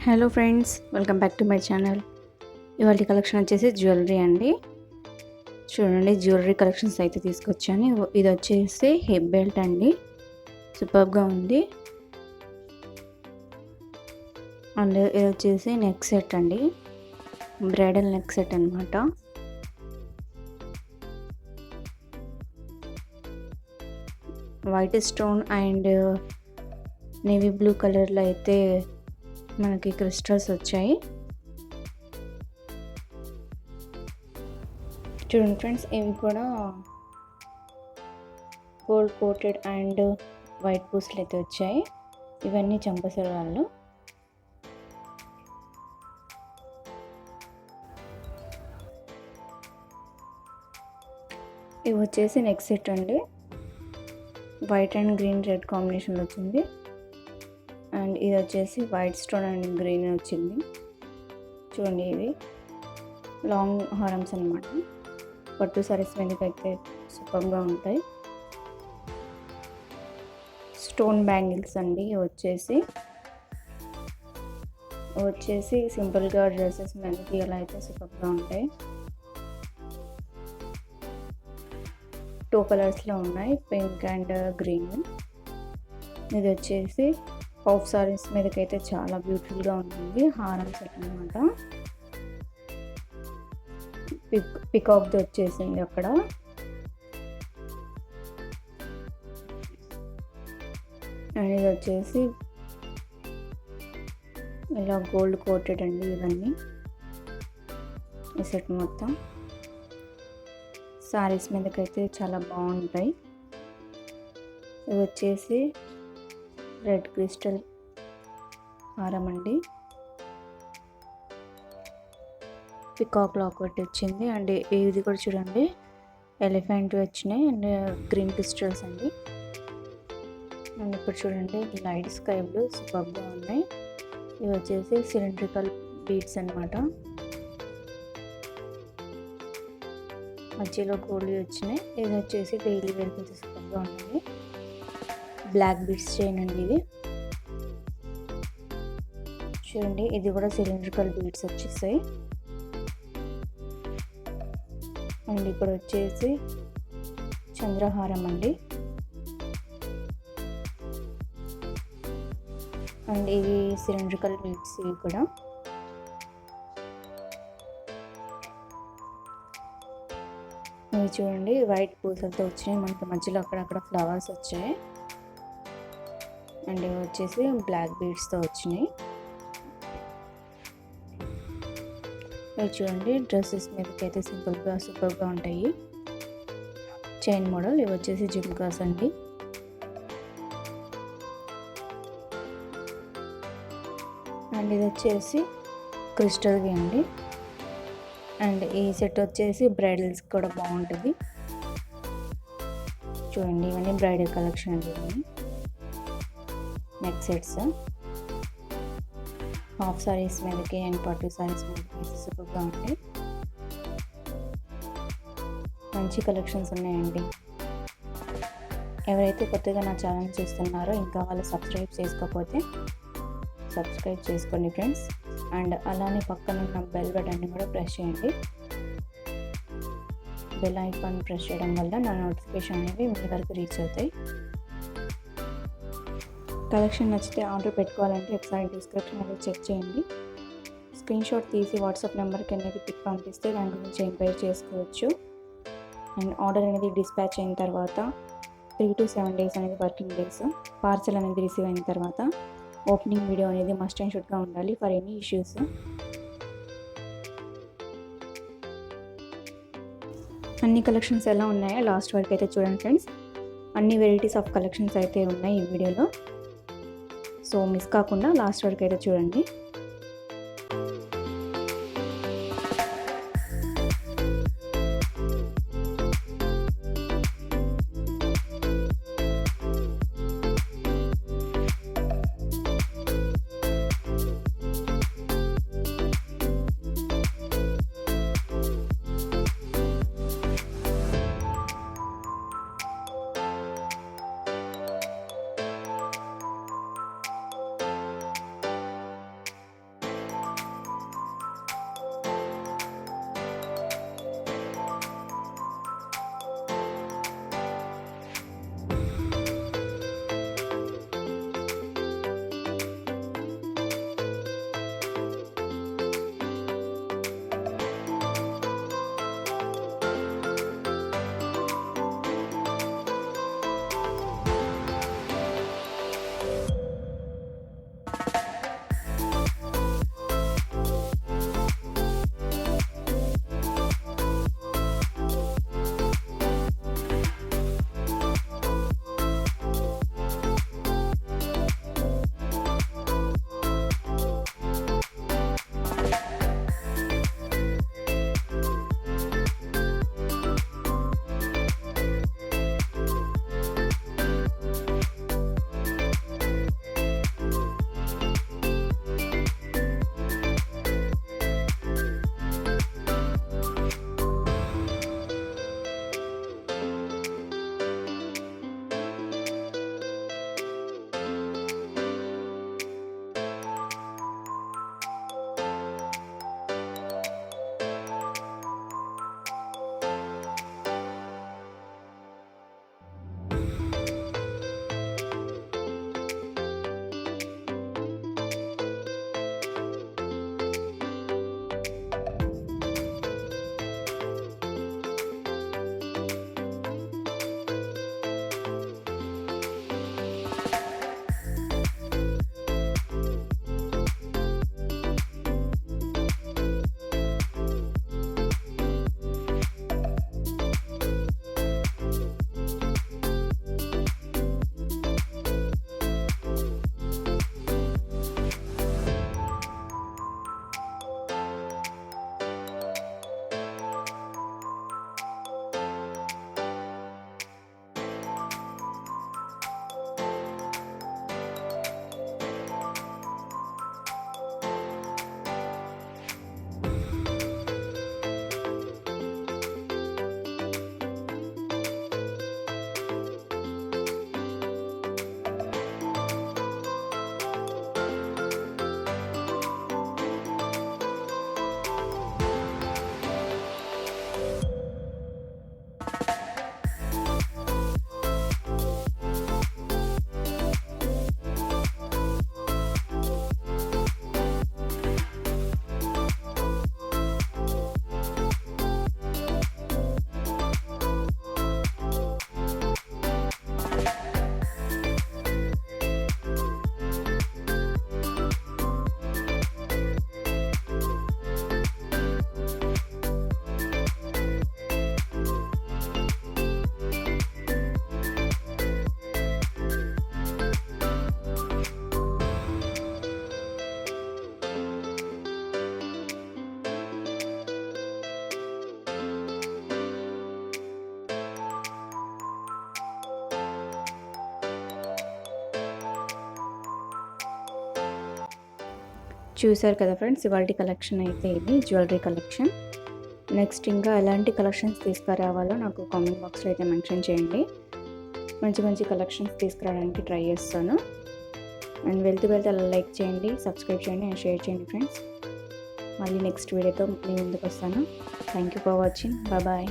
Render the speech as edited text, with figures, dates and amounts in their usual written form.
Hello friends, welcome back to my channel. ఇవాళ collection వచ్చేసి jewellery అండి. చూడండి, జ్యువెలరీ కలెక్షన్స్ అయితే తీసుకొచ్చాను. ఇది వచ్చేసి హిప్ బెల్ట్ అండి, సూపర్గా ఉంది. అండ్ ఇది వచ్చేసి నెక్ సెట్ అండి, బ్రైడల్ నెక్ సెట్ అనమాట. White stone and navy blue కలర్లో అయితే మనకి క్రిస్టల్స్ వచ్చాయి. చూడండి ఫ్రెండ్స్, ఇవి కూడా గోల్డ్ కోటెడ్ అండ్ వైట్ పూసలు అయితే వచ్చాయి. ఇవన్నీ చంపసరాళ్ళు. ఇవి వచ్చేసి నెక్ సెట్ అండి, వైట్ అండ్ గ్రీన్ రెడ్ కాంబినేషన్లో వచ్చింది. అండ్ ఇది వచ్చేసి వైట్ స్టోన్ అండ్ గ్రీన్ వచ్చింది. చూడండి, ఇవి లాంగ్ హారమ్స్ అనమాట. పట్టు సారీస్ మీదకి అయితే సూపర్గా ఉంటాయి. స్టోన్ బ్యాంగిల్స్ అండి. వచ్చేసి సింపుల్గా డ్రెస్సెస్ మీదకి అలా అయితే సూపర్గా ఉంటాయి. 2 కలర్స్లో ఉన్నాయి, పింక్ అండ్ గ్రీన్. ఇది వచ్చేసి హాఫ్ సారీస్ మీదకైతే చాలా బ్యూటిఫుల్గా ఉంటుంది. హారం సెట్ అనమాట. పికాక్ది వచ్చేసింది అక్కడ. అండ్ ఇది వచ్చేసి ఇలా గోల్డ్ కోటెడ్ అండి. ఇవన్నీ ఈ సెట్ మొత్తం సారీస్ మీదకైతే చాలా బాగుంటాయి. ఇది వచ్చేసి రెడ్ క్రిస్టల్ హారం అండి, పికాక్ లాకెట్ వచ్చింది. అండ్ ఇది కూడా చూడండి, ఎలిఫెంట్ వచ్చినాయి అండ్ గ్రీన్ క్రిస్టల్స్ అండి. అండ్ ఇప్పుడు చూడండి, లైట్ స్కై బ్లూ సూపర్గా ఉన్నాయి. ఇవి వచ్చేసి సిలిండ్రికల్ బీడ్స్ అనమాట. మధ్యలో గోల్డ్ వచ్చినాయి. ఇది వచ్చేసి డైలీ వేర్కి అయితే సూపర్గా ఉన్నాయి. బ్లాక్ బీడ్స్ చైన్ అండి ఇది. చూడండి, ఇది కూడా సిలిండ్రికల్ బీడ్స్ వచ్చేసాయి. అండ్ ఇక్కడ వచ్చేసి చంద్రహారం అండి. అండ్ ఇవి సిలిండ్రికల్ బీడ్స్. ఇవి కూడా ఇవి చూడండి, వైట్ పూసలతో వచ్చినాయి. మనకి మధ్యలో అక్కడక్కడ ఫ్లవర్స్ వచ్చాయి. అండ్ ఇవి వచ్చేసి బ్లాక్ బీడ్స్తో వచ్చినాయి. ఇవి చూడండి, డ్రెస్సెస్ మీదకి అయితే సింపుల్గా సూపర్గా ఉంటాయి. Chain model. ఇవి వచ్చేసి జిమ్కాస్ అండి. అండ్ ఇది వచ్చేసి క్రిస్టల్వి అండి. అండ్ ఈ సెట్ వచ్చేసి బ్రైడల్స్ కూడా బాగుంటుంది. చూడండి, ఇవన్నీ బ్రైడల్ కలెక్షన్ అండి. ఇవన్నీ నెక్ సెట్స్ హాఫ్ సారీస్ మీదకి అండ్ పట్టు సారీస్ మీదకి సూపర్గా ఉంటాయి. మంచి కలెక్షన్స్ ఉన్నాయండి. ఎవరైతే కొత్తగా నా ఛానల్ చూస్తున్నారో ఇంకా వాళ్ళు సబ్స్క్రైబ్ చేసుకోకపోతే సబ్స్క్రైబ్ చేసుకోండి ఫ్రెండ్స్. అండ్ అలానే పక్కన ఉన్న బెల్ బటన్ని కూడా ప్రెస్ చేయండి. బెల్ ఐకాన్ ప్రెస్ చేయడం వల్ల నా నోటిఫికేషన్ అనేవి మీ వరకు రీచ్ అవుతాయి. కలెక్షన్ నచ్చితే ఆర్డర్ పెట్టుకోవాలంటే ఒకసారి డిస్క్రిప్షన్ అనేది చెక్ చేయండి. స్క్రీన్ షాట్ తీసి వాట్సాప్ నెంబర్కి అనేది పిక్ పంపిస్తే దాని గురించి ఎంక్వైరీ చేసుకోవచ్చు. అండ్ ఆర్డర్ అనేది డిస్పాచ్ అయిన తర్వాత 3 to 7 days అనేది వర్కింగ్ డేస్. పార్సల్ అనేది రిసీవ్ అయిన తర్వాత ఓపెనింగ్ వీడియో అనేది మస్ట్ అండ్ షుడ్గా ఉండాలి ఫర్ ఎనీ ఇష్యూస్. అన్ని కలెక్షన్స్ ఎలా ఉన్నాయో లాస్ట్ వరకు అయితే చూడండి ఫ్రెండ్స్. అన్ని వెరైటీస్ ఆఫ్ కలెక్షన్స్ అయితే ఉన్నాయి ఈ వీడియోలో. సో మిస్ కాకుండా లాస్ట్ వరకు అయితే చూడండి. చూసారు కదా ఫ్రెండ్స్, ఇవాల్టి కలెక్షన్ అయితే ఇది జ్యువెలరీ కలెక్షన్. నెక్స్ట్ ఇంకా ఎలాంటి కలెక్షన్స్ తీసుకురావాలో నాకు కామెంట్ బాక్స్లో అయితే మెన్షన్ చేయండి. మంచి మంచి కలెక్షన్స్ తీసుకురావడానికి ట్రై చేస్తాను. అండ్ వెళ్తూ అలా లైక్ చేయండి, సబ్స్క్రైబ్ చేయండి అండ్ షేర్ చేయండి ఫ్రెండ్స్. మళ్ళీ నెక్స్ట్ వీడియోతో మీ ముందుకు వస్తాను. Thank you for watching. Bye.